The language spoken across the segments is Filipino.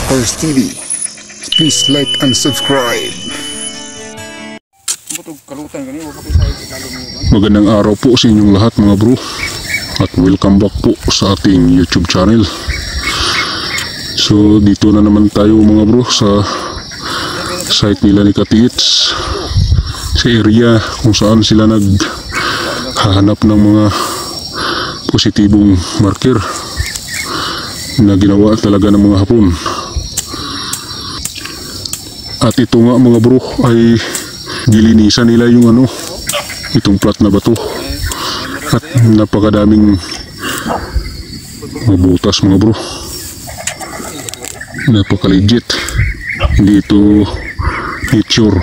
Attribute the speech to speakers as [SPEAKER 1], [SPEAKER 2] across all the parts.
[SPEAKER 1] First TV. Please like and subscribe. Magandang araw po sa inyong lahat mga bro, at welcome back po sa ating YouTube channel. So dito na naman tayo mga bro sa site nila ni Katiits, sa area kung saan sila naghahanap ng mga positibong marker na ginawa talaga ng mga Hapon. At ito nga mga bro ay gilinisan nila yung itong plat na bato, at napakadaming mabutas mga bro, napaka-legit. Hindi ito nature,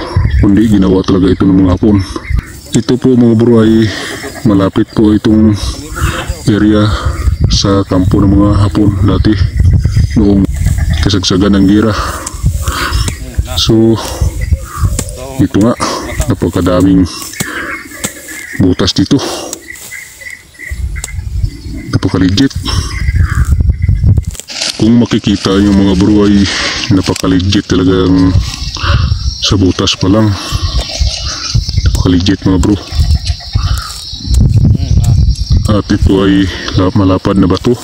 [SPEAKER 1] kundi ginawa talaga ito ng mga Hapon. Ito po mga bro ay malapit po itong area sa kampo ng mga Hapon dati noong kasagsagan ng gera. So ito nga, napakadaming butas dito, napaka-legit. Kung makikita yung mga bro ay napaka-legit talagang sa butas pa lang, napaka-legit mga bro. At ito ay malapad na bato,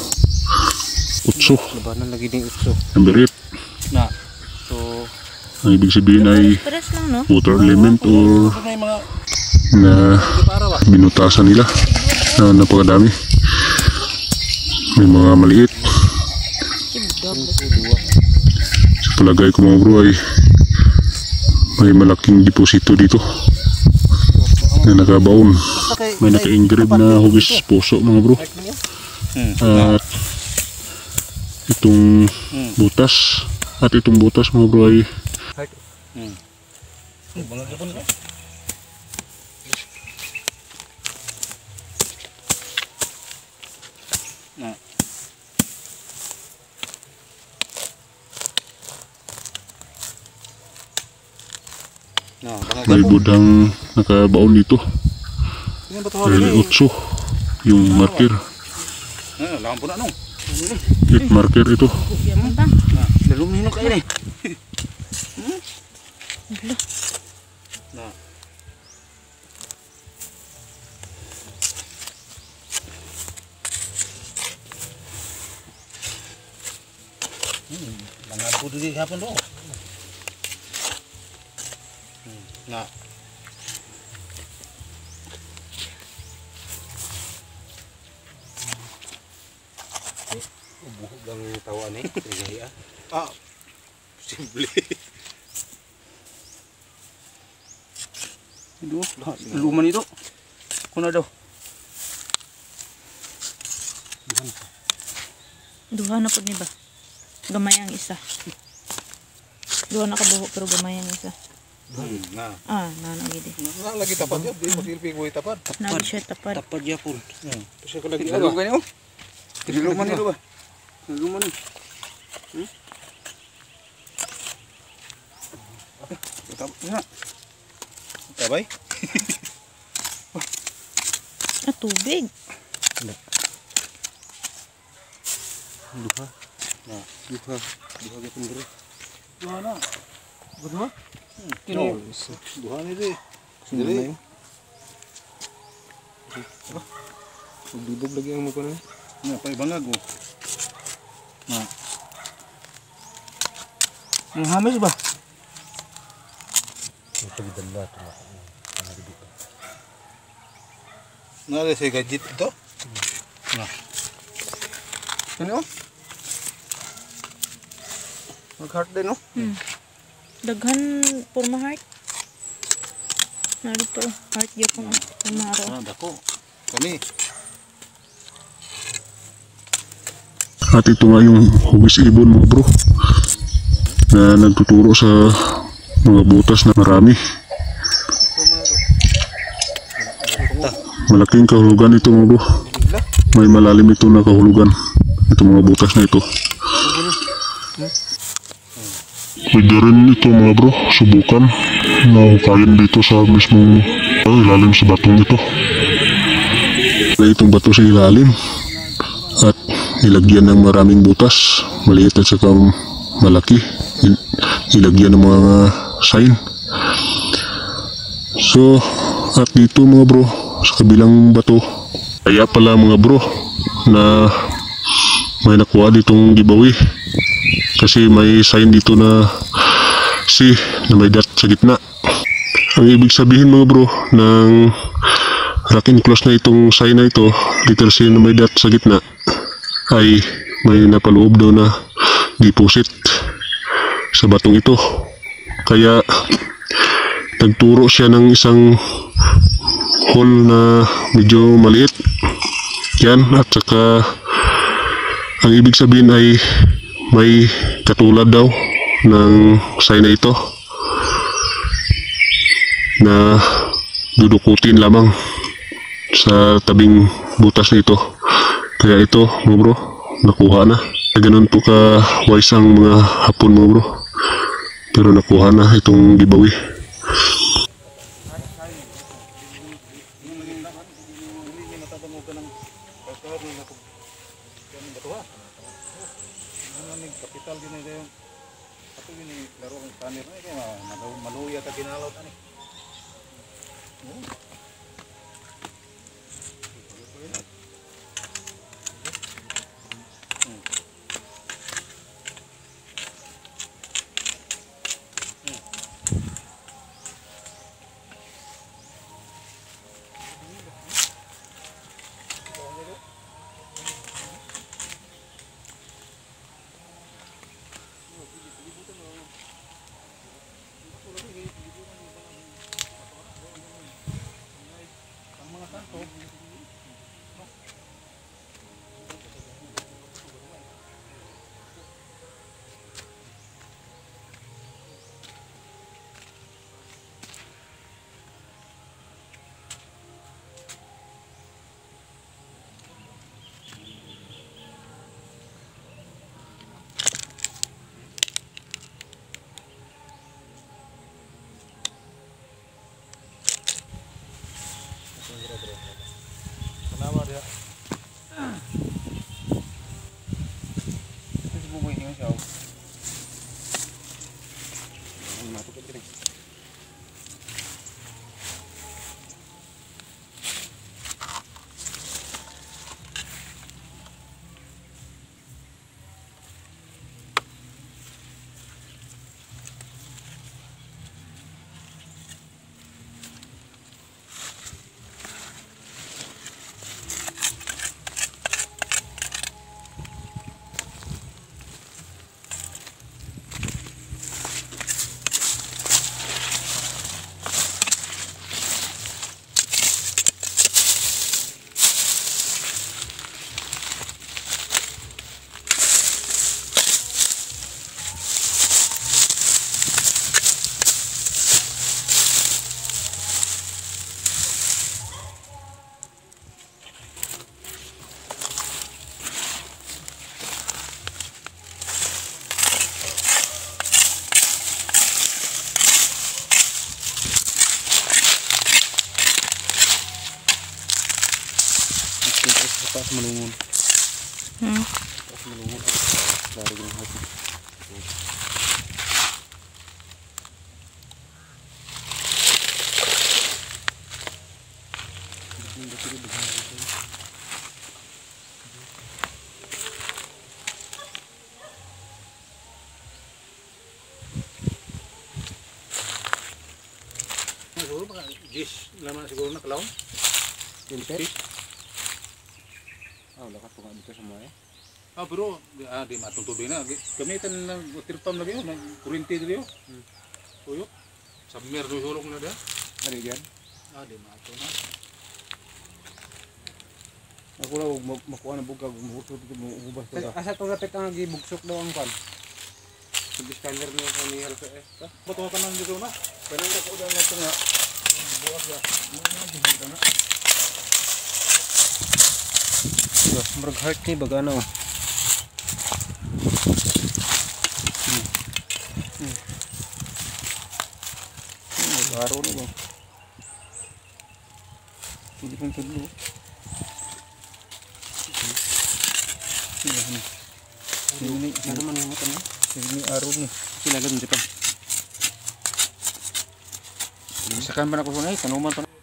[SPEAKER 1] utso, number 8 na. So ang ibig sabihin ay water element or na binutasan nila na napakadami. May mga maliit. Sa palagay ko mga bro ay may malaking deposito dito na nakabaon. May naka-engrave na hugis puso mga bro. At itong butas, mga bro ay may budang nakabaon dito. Dahil 8 yung marker. Hit marker ito.
[SPEAKER 2] Nah, buhok ang tawa ni, simple. Itu, luman itu, kuna daw.
[SPEAKER 3] Duha na po ni ba? Gamay ang isa. Duha na kabuhok pero gamay ang isa. Nanagidi.
[SPEAKER 2] Lagi tapat ya, di masilpi ko tapat.
[SPEAKER 3] Nagi siya tapat.
[SPEAKER 2] Tapat ya pun. Terus ko lagi ano ganyo? Luman itu ba? Luman ni. Tapat. Tabay.
[SPEAKER 3] Tubig.
[SPEAKER 2] Duha. Nah, duha gitu bro. Duha na. Duha? Kino? Duha ni di. Dili. Bibog lagi ang mukha na. Nga, pa ibangag mo. Nah. Ang hamis ba? Ito gidala ito. Nari sa gadget ito? Nah. Ano? Mag-heart din, no?
[SPEAKER 3] Daghan porma heart. Narito, heart yun kung umaro.
[SPEAKER 2] Dako. Kani.
[SPEAKER 1] At ito nga yung hugis ibon mga bro, na nagtuturo sa mga butas na marami. Malaking kahulugan ito mga bro. May malalim ito na kahulugan, itong mga butas na ito. Pwede rin ito mga bro, subukan na hukayin dito sa mismong ilalim sa batong ito. Itong bato sa ilalim at nilagyan ng maraming butas, maliit at saka malaki. Ilagyan ng mga sign. So, at dito mga bro, sa kabilang bato, kaya pala mga bro, na may nakuha ditong giveaway. Kasi may sign dito na C na may dot sa gitna. Ang ibig sabihin mga bro, ng rock enclosed na itong sign na ito, letter C na may dot sa gitna, ay may napaloob daw na deposit sa batong ito. Kaya nagturo siya ng isang hole na medyo maliit. Yan, at saka ang ibig sabihin ay may katulad daw ng sign na ito na dudukutin lamang sa tabing butas na ito. Kaya ito mga bro, nakuha na. Ganun po ka wise ang mga Hapon mga bro, pero nakuha na itong giveaway.
[SPEAKER 2] Kapital gini deh, apa gini laro tanir ni kayak maluya tak kinalaw tani. Kenapa dia? Itu sebuah ini siapa? Masuk ke sini. Pas melungun. Pas melungun dari gunung hati. Siguro baka gis laman siguro na kalaw. Pintet. Oh, lakat po nga dito sa mga pero di matong tubig na. Gamitan ng tirpam lagi yun. Kurinti dito yun. Tuyo. Submer doon hulog na dyan. Ano yan? Di matong na. Ako lang makuha ng bugag. Umubas ko na. Asa itong rapit ang bugsok daw ang pan? Sub-scanner niya sa ni Halka eh. Ba't ka nang dito na? Kanang ka po dyan na ito nga. Bukas ya. Ano na? Merag heart ni bagana oh. Baru ni bang. Hindi pang tudlo. Ini ano man yung mata na? Ini aron ni.
[SPEAKER 4] Sila ganun siya pa. Sakan pa na ko sunay, tanuman to.